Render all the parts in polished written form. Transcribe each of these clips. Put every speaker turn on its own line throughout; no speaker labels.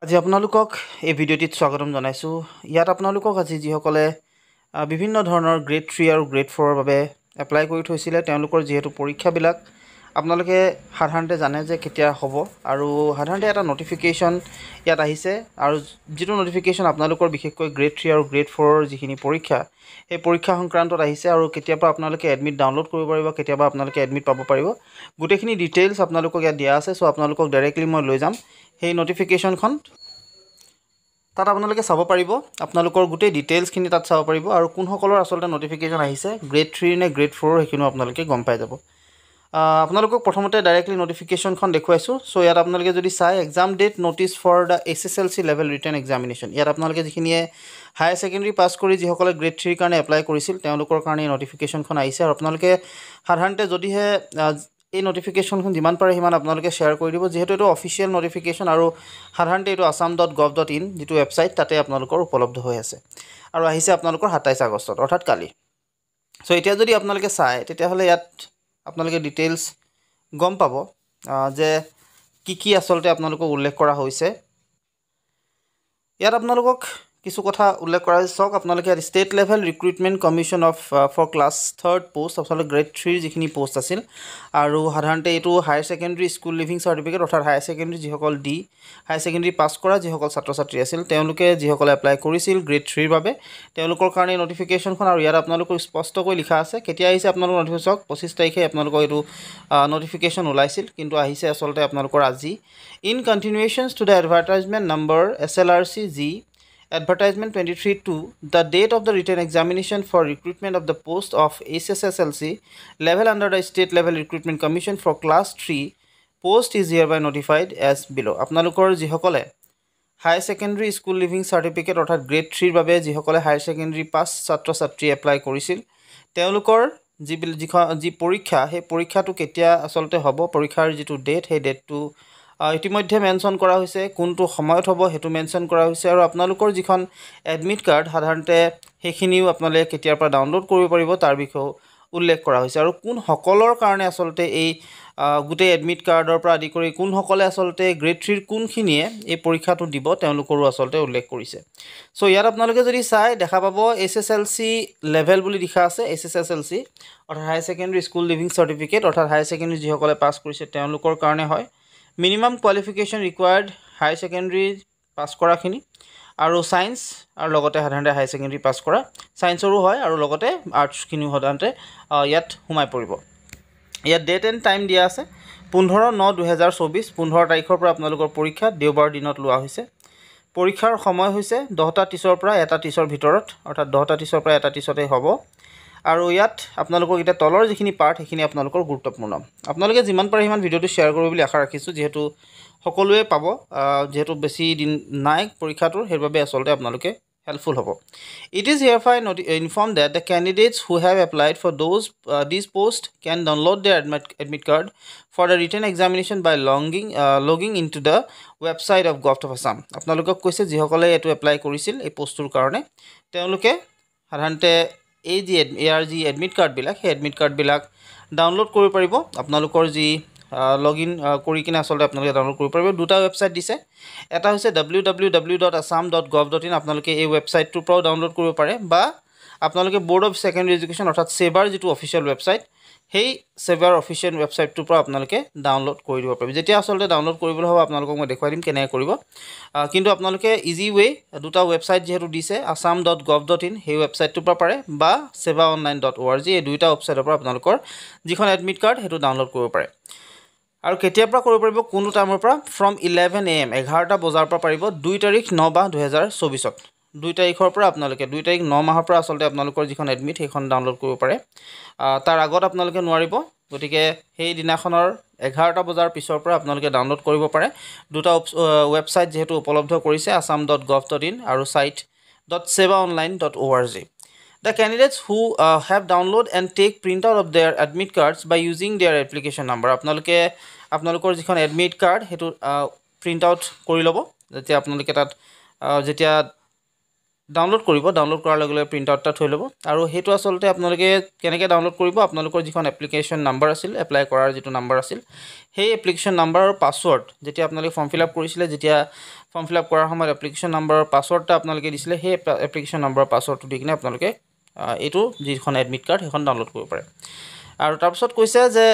আজি আপোনালোকক এই ভিডিঅ'টিত স্বাগতম জনাইছোঁ। ইয়াত আপোনালোকক আজি যিসকলে বিভিন্ন ধৰণৰ গ্ৰেড 3 আৰু গ্ৰেড 4ৰ বাবে এপ্লাই কৰি থৈছিলে তেওঁলোকৰ যিহেতু পৰীক্ষাবিলাক আপোনালোকে সাধাৰণতে জানে যে কেতিয়া হ'ব আৰু সাধাৰণতে এটা নটিফিকেশ্যন ইয়াত আহিছে আৰু যিটো নটিফিকেশ্যন আপোনালোকৰ বিশেষকৈ গ্ৰেড 3 আৰু গ্ৰেড 4ৰ যিখিনি পৰীক্ষা সেই পৰীক্ষা সংক্ৰান্তত আহিছে আৰু কেতিয়াবা আপোনালোকে এডমিট ডাউনলোড কৰিব পাৰিব, কেতিয়াবা আপোনালোকে এডমিট পাব পাৰিব। গোটেইখিনি ডিটেইলছ আপোনালোকক ইয়াত দিয়া আছে। চ' আপোনালোকক ডাইৰেক্টলি মই লৈ যাম সেই নটিফিকেশ্যনখন। তাত আপোনালোকে চাব পাৰিব, আপোনালোকৰ গোটেই ডিটেইলছখিনি তাত চাব পাৰিব আৰু কোনসকলৰ আচলতে নটিফিকেশ্যন আহিছে গ্ৰেড 3 নে গ্ৰেড 4 সেইখিনিও আপোনালোকে গম পাই যাব। আপোনালোকক প্ৰথমতে ডাইৰেক্টলি নটিফিকেশ্যনখন দেখুৱাইছোঁ। চ' ইয়াত আপোনালোকে যদি চাই exam date notice for the SSLC level written examination, ইয়াত আপোনালোকে যিখিনিয়ে হায়াৰ ছেকেণ্ডেৰী পাছ কৰি যিসকলে গ্ৰেড 3ৰ কাৰণে এপ্লাই কৰিছিল তেওঁলোকৰ কাৰণে এই নটিফিকেশ্যনখন আহিছে। আৰু আপোনালোকে সাধাৰণতে যদিহে এই নটিফিকেশ্যনখন যিমান পাৰে সিমান আপোনালোকে শ্বেয়াৰ কৰি দিব, যিহেতু এইটো অফিচিয়েল নটিফিকেশ্যন আৰু সাধাৰণতে এইটো assam.gov.in যিটো ৱেবছাইট তাতে আপোনালোকৰ উপলব্ধ হৈ আছে আৰু আহিছে আপোনালোকৰ 27 আগষ্টত অৰ্থাৎ কালি। চ' এতিয়া যদি আপোনালোকে চায় তেতিয়াহ'লে ইয়াত আপোনালোকে ডিটেইলছ গম পাব যে কি আচলতে আপোনালোকক উল্লেখ কৰা হৈছে। ইয়াত আপোনালোকক কিছু কথা উল্লেখ কৰা হৈছে। চাওক আপোনালোকে ইয়াত state level recruitment commission for class 3rd post আচলতে গ্ৰেড 3ৰ যিখিনি পোষ্ট আছিল আৰু সাধাৰণতে এইটো higher secondary school leaving certificate অৰ্থাৎ হায়াৰ ছেকেণ্ডেৰী যিসকল হায়াৰ ছেকেণ্ডেৰী পাছ কৰা যিসকল ছাত্ৰ ছাত্ৰী আছিল তেওঁলোকে যিসকলে এপ্লাই কৰিছিল গ্ৰেড 3ৰ বাবে তেওঁলোকৰ কাৰণে নটিফিকেশ্যনখন। আৰু ইয়াত আপোনালোকক স্পষ্টকৈ লিখা আছে কেতিয়া আহিছে আপোনালোকৰ নটিফিকেশ্যন। 25 তাৰিখে আপোনালোকৰ এইটো নটিফিকেশ্যন ওলাইছিল কিন্তু আহিছে আচলতে আপোনালোকৰ আজি। In continuations to the advertisement number SLRC G Advertisement 23-2, the date of the written examination for recruitment of the post of SSLC level under the State Level Recruitment Commission for Class 3 post is hereby notified as below. আপোনালোকৰ যিসকলে higher secondary school leaving certificate অৰ্থাৎ grade 3ৰ বাবে যিসকলে higher secondary পাছ ছাত্ৰ ছাত্ৰী apply কৰিছিল তেওঁলোকৰ যি পৰীক্ষা সেই পৰীক্ষাটো কেতিয়া আচলতে হ'ব, পৰীক্ষাৰ যিটো ডেট সেই ডেটটো ইতিমধ্যে মেনশ্যন কৰা হৈছে, কোনটো সময়ত হ'ব সেইটো মেনশ্যন কৰা হৈছে। আৰু আপোনালোকৰ যিখন এডমিট কাৰ্ড সাধাৰণতে সেইখিনিও আপোনালোকে কেতিয়াৰ পৰা ডাউনলোড কৰিব পাৰিব তাৰ বিষয়েও উল্লেখ কৰা হৈছে আৰু কোনসকলৰ কাৰণে আচলতে এই গোটেই এডমিট কাৰ্ডৰ পৰা আদি কৰি কোনসকলে আচলতে গ্ৰেড 3ৰ কোনখিনিয়ে এই পৰীক্ষাটো দিব তেওঁলোকৰো আচলতে উল্লেখ কৰিছে। চ' ইয়াত আপোনালোকে যদি চাই দেখা পাব SSLC লেভেল বুলি লিখা আছে। SSLC অৰ্থাৎ higher secondary school leaving certificate অৰ্থাৎ হায়াৰ ছেকেণ্ডেৰী যিসকলে পাছ কৰিছে তেওঁলোকৰ কাৰণে হয়। Minimum qualification required higher secondary পাছ কৰাখিনি আৰু ছায়েন্স আৰু লগতে সাধাৰণতে হায়াৰ ছেকেণ্ডেৰী পাছ কৰা ছায়েন্সৰো হয় আৰু লগতে আৰ্টছখিনিও সাধাৰণতে ইয়াত সোমাই পৰিব। ইয়াত ডেট এণ্ড টাইম দিয়া আছে 15/9/2024 15 তাৰিখৰ পৰা আপোনালোকৰ পৰীক্ষা দেওবাৰ দিনত লোৱা হৈছে। পৰীক্ষাৰ সময় হৈছে 10টা 30ৰ পৰা 1টা 30ৰ ভিতৰত অৰ্থাৎ 10টা 30ৰ পৰা 1টা 30তে হ'ব। আৰু ইয়াত আপোনালোকক এতিয়া তলৰ যিখিনি পাৰ্ট সেইখিনি আপোনালোকৰ গুৰুত্বপূৰ্ণ। আপোনালোকে যিমান পাৰে সিমান ভিডিঅ'টো শ্বেয়াৰ কৰিব বুলি আশা ৰাখিছোঁ, যিহেতু সকলোৱে পাব, যিহেতু বেছি দিন নাই পৰীক্ষাটোৰ সেইবাবে আচলতে আপোনালোকে হেল্পফুল হ'ব। It is hereby inform that the candidates who have applied for this post can download their admit card for the written examination by logging in to the website of gov of Assam. আপোনালোকক কৈছে যিসকলে এইটো apply কৰিছিল এই পোষ্টটোৰ কাৰণে তেওঁলোকে সাধাৰণতে ইয়াৰ যি এডমিট কাৰ্ডবিলাক সেই এডমিট কাৰ্ডবিলাক ডাউনলোড কৰিব পাৰিব। আপোনালোকৰ যি লগ ইন কৰি কিনে আচলতে আপোনালোকে ডাউনলোড কৰিব পাৰিব। দুটা ৱেবছাইট দিছে, এটা হৈছে www.assam.gov.in, আপোনালোকে এই ৱেবছাইটটোৰ পৰাও ডাউনলোড কৰিব পাৰে বা আপোনালোকে ব'ৰ্ড অফ ছেকেণ্ডেৰী এডুকেশ্যন অৰ্থাৎ ছেবাৰ যিটো অফিচিয়েল ৱেবছাইট সেই ছেবাৰ অফিচিয়েল ৱেবছাইটটোৰ পৰা আপোনালোকে ডাউনলোড কৰি দিব পাৰিব। যেতিয়া আচলতে ডাউনলোড কৰিবলৈ হ'ব আপোনালোকক মই দেখুৱাই দিম কেনেকৈ কৰিব, কিন্তু আপোনালোকে ইজি ৱে দুটা ৱেবছাইট যিহেতু দিছে assam.gov.in সেই ৱেবছাইটটোৰ পৰা পাৰে বা sevaonline.org এই দুইটা ৱেবছাইটৰ পৰা আপোনালোকৰ যিখন এডমিট কাৰ্ড সেইটো ডাউনলোড কৰিব পাৰে। আৰু কেতিয়াৰ পৰা কৰিব পাৰিব, কোনটো টাইমৰ পৰা, ফ্ৰম 11 AM 11টা বজাৰ পৰা পাৰিব 2 তাৰিখ 9/2024 2 তাৰিখৰ পৰা আপোনালোকে 2 তাৰিখ 9 মাহৰ পৰা আচলতে আপোনালোকৰ যিখন এডমিট সেইখন ডাউনলোড কৰিব পাৰে। তাৰ আগত আপোনালোকে নোৱাৰিব, গতিকে সেই দিনাখনৰ 11টা বজাৰ পিছৰ পৰা আপোনালোকে ডাউনলোড কৰিব পাৰে। দুটা ৱেবছাইট যিহেতু উপলব্ধ কৰিছে assam.gov.in আৰু site.sevaonline.org. The candidates who have download and take printout of their admit cards by using their application number, আপোনালোকৰ যিখন এডমিট কাৰ্ড সেইটো প্ৰিণ্ট আউট কৰি ল'ব যেতিয়া আপোনালোকে তাত যেতিয়া ডাউনলোড কৰিব ডাউনলোড কৰাৰ লগে লগে প্ৰিণ্ট আউট এটা থৈ ল'ব আৰু সেইটো আচলতে আপোনালোকে কেনেকৈ ডাউনলোড কৰিব আপোনালোকৰ যিখন এপ্লিকেশ্যন নাম্বাৰ আছিল এপ্লাই কৰাৰ যিটো নাম্বাৰ আছিল সেই এপ্লিকেশ্যন নাম্বাৰ আৰু পাছৱৰ্ড যেতিয়া আপোনালোকে ফৰ্ম ফিল আপ কৰিছিলে যেতিয়া ফৰ্ম ফিল আপ কৰাৰ সময়ত এপ্লিকেশ্যন নাম্বাৰৰ পাছৱৰ্ডটা আপোনালোকে দিছিলে সেই এপ্লিকেশ্যন নাম্বাৰৰ পাছৱৰ্ডটো দি কিনে আপোনালোকে এইটো যিখন এডমিট কাৰ্ড সেইখন ডাউনলোড কৰিব পাৰে আৰু তাৰপিছত কৈছে যে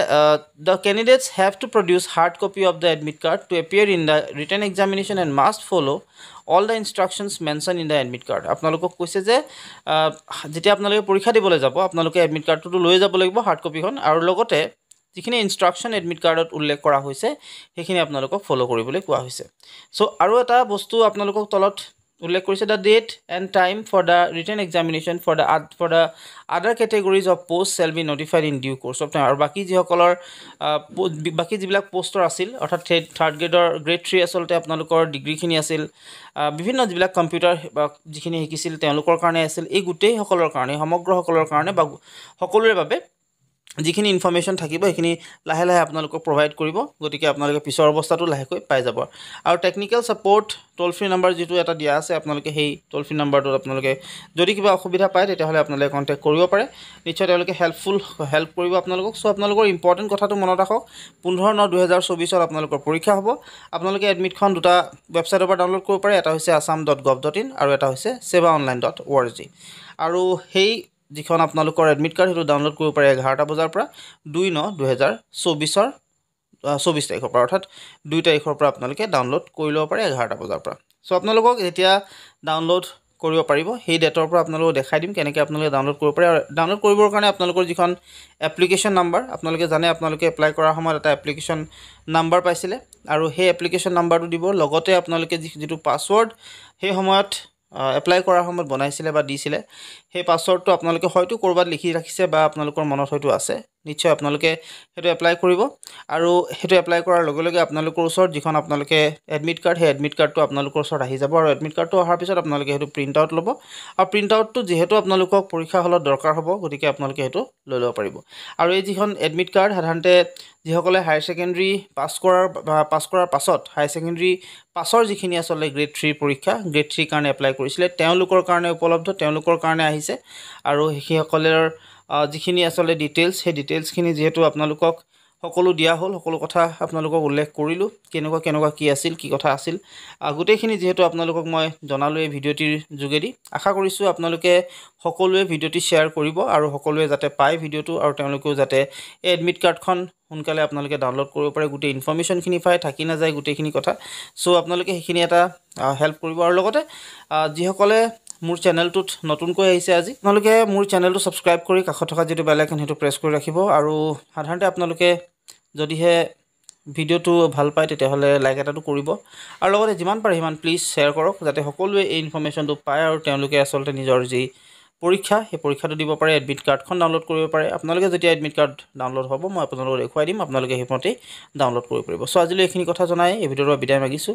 the candidates have to produce hard copy of the admit card to appear in the written examination and must follow' all the instructions mentioned in the admit card আপোনালোকক কৈছে যে যেতিয়া আপোনালোকে পৰীক্ষা দিবলৈ যাব আপোনালোকে এডমিট কাৰ্ডটোতো লৈ যাব লাগিব হাৰ্ড কপিখন আৰু লগতে যিখিনি ইনষ্ট্ৰাকশ্যন এডমিট কাৰ্ডত উল্লেখ কৰা হৈছে সেইখিনি আপোনালোকক ফ'ল' কৰিবলৈ কোৱা হৈছে চ' আৰু এটা বস্তু আপোনালোকক তলত উল্লেখ কৰিছে the date and time for the written examination for the other categories of post shall be notified in due course of time আৰু বাকী যিসকলৰ বাকী যিবিলাক পোষ্টৰ আছিল অৰ্থাৎ থাৰ্ড গ্ৰেড 3 আচলতে আপোনালোকৰ ডিগ্ৰীখিনি আছিল বিভিন্ন যিবিলাক কম্পিউটাৰ বা যিখিনি শিকিছিল তেওঁলোকৰ কাৰণে আছিল এই গোটেইসকলৰ কাৰণে সমগ্ৰসকলৰ কাৰণে বা সকলোৰে বাবে যিখিনি ইনফৰ্মেশ্যন থাকিব সেইখিনি লাহে লাহে আপোনালোকক প্ৰভাইড কৰিব গতিকে আপোনালোকে পিছৰ অৱস্থাটো লাহেকৈ পাই যাব আৰু টেকনিকেল ছাপৰ্ট টোল ফ্ৰী নাম্বাৰ যিটো এটা দিয়া আছে আপোনালোকে সেই টোল ফ্ৰী নাম্বাৰটোত আপোনালোকে যদি কিবা অসুবিধা পায় তেতিয়াহ'লে আপোনালোকে কণ্টেক্ট কৰিব পাৰে নিশ্চয় তেওঁলোকে হেল্প কৰিব আপোনালোকক চ' আপোনালোকৰ ইম্পৰ্টেণ্ট কথাটো মনত ৰাখক 15/9/2024 আপোনালোকৰ পৰীক্ষা হ'ব আপোনালোকে এডমিটখন দুটা ৱেবছাইটৰ পৰা ডাউনলোড কৰিব পাৰে এটা হৈছে assam.gov.in আৰু এটা হৈছে sevaonline.org আৰু সেই যিখন আপোনালোকৰ এডমিট কাৰ্ড সেইটো ডাউনলোড কৰিব পাৰে 11টা বজাৰ পৰা 2/9/2024 24 তাৰিখৰ পৰা অৰ্থাৎ 2 তাৰিখৰ পৰা আপোনালোকে ডাউনলোড কৰি ল'ব পাৰে 11টা বজাৰ পৰা চ' আপোনালোকক এতিয়া ডাউনলোড কৰিব পাৰিব সেই ডেটৰ পৰা আপোনালোকক দেখাই দিম কেনেকৈ আপোনালোকে ডাউনলোড কৰিব পাৰে আৰু ডাউনলোড কৰিবৰ কাৰণে আপোনালোকৰ যিখন এপ্লিকেশ্যন নাম্বাৰ আপোনালোকে জানে আপোনালোকে এপ্লাই কৰাৰ সময়ত এটা এপ্লিকেশ্যন নাম্বাৰ পাইছিলে আৰু সেই এপ্লিকেশ্যন নাম্বাৰটো দিব লগতে আপোনালোকে যিটো পাছৱৰ্ড সেই সময়ত এপ্লাই কৰাৰ সময়ত বনাইছিলে বা দিছিলে সেই পাছৱৰ্ডটো আপোনালোকে হয়তো ক'ৰবাত লিখি ৰাখিছে বা আপোনালোকৰ মনত হয়তো আছে নিশ্চয় আপোনালোকে সেইটো এপ্লাই কৰিব আৰু সেইটো এপ্লাই কৰাৰ লগে লগে আপোনালোকৰ ওচৰত যিখন আপোনালোকে এডমিট কাৰ্ড সেই এডমিট কাৰ্ডটো আপোনালোকৰ ওচৰত আহি যাব আৰু এডমিট কাৰ্ডটো অহাৰ পিছত আপোনালোকে সেইটো প্ৰিণ্ট আউট ল'ব আৰু প্ৰিণ্ট আউটটো যিহেতু আপোনালোকক পৰীক্ষা হলত দৰকাৰ হ'ব গতিকে আপোনালোকে সেইটো লৈ ল'ব পাৰিব আৰু এই যিখন এডমিট কাৰ্ড সাধাৰণতে যিসকলে হায়াৰ ছেকেণ্ডেৰী পাছ কৰাৰ পাছত হায়াৰ ছেকেণ্ডেৰী পাছৰ যিখিনি আচলতে গ্ৰেড 3 পৰীক্ষা গ্ৰেড 3 কাৰণে এপ্লাই কৰিছিলে তেওঁলোকৰ কাৰণে উপলব্ধ তেওঁলোকৰ কাৰণে আহিছে আৰু সেইসকলৰ যিখিনি আচলতে ডিটেইলছ সেই ডিটেইলছখিনি যিহেতু আপোনালোকক সকলো দিয়া হ'ল সকলো কথা আপোনালোকক উল্লেখ কৰিলোঁ কেনেকুৱা কি আছিল কি কথা আছিল গোটেইখিনি যিহেতু আপোনালোকক মই জনালোঁ এই ভিডিঅ'টিৰ যোগেদি আশা কৰিছোঁ আপোনালোকে সকলোৱে ভিডিঅ'টি শ্বেয়াৰ কৰিব আৰু সকলোৱে যাতে পায় ভিডিঅ'টো আৰু তেওঁলোকেও যাতে এই এডমিট কাৰ্ডখন সোনকালে আপোনালোকে ডাউনলোড কৰিব পাৰে গোটেই ইনফৰ্মেশ্যনখিনি পায় থাকি নাযায় গোটেইখিনি কথা চ' আপোনালোকে সেইখিনি এটা হেল্প কৰিব আৰু লগতে যিসকলে মোৰ চেনেলটোত নতুনকৈ আহিছে আজি আপোনালোকে মোৰ চেনেলটো ছাবস্ক্ৰাইব কৰি কাষত থকা যিটো বেল আইকন সেইটো প্ৰেছ কৰি ৰাখিব আৰু সাধাৰণতে আপোনালোকে যদিহে ভিডিঅ'টো ভাল পায় তেতিয়াহ'লে লাইক এটাটো কৰিব আৰু লগতে যিমান পাৰে সিমান প্লিজ শ্বেয়াৰ কৰক যাতে সকলোৱে এই ইনফৰ্মেশ্যনটো পায় আৰু তেওঁলোকে আচলতে নিজৰ যি পৰীক্ষা সেই পৰীক্ষাটো দিব পাৰে এডমিট কাৰ্ডখন ডাউনলোড কৰিব পাৰে আপোনালোকে যেতিয়া এডমিট কাৰ্ড ডাউনলোড হ'ব মই আপোনালোকক দেখুৱাই দিম আপোনালোকে সেইমতেই ডাউনলোড কৰিব পাৰিব চ' আজিলৈ এইখিনি কথা জনাই এই ভিডিঅ'ৰ পৰা বিদায় মাগিছোঁ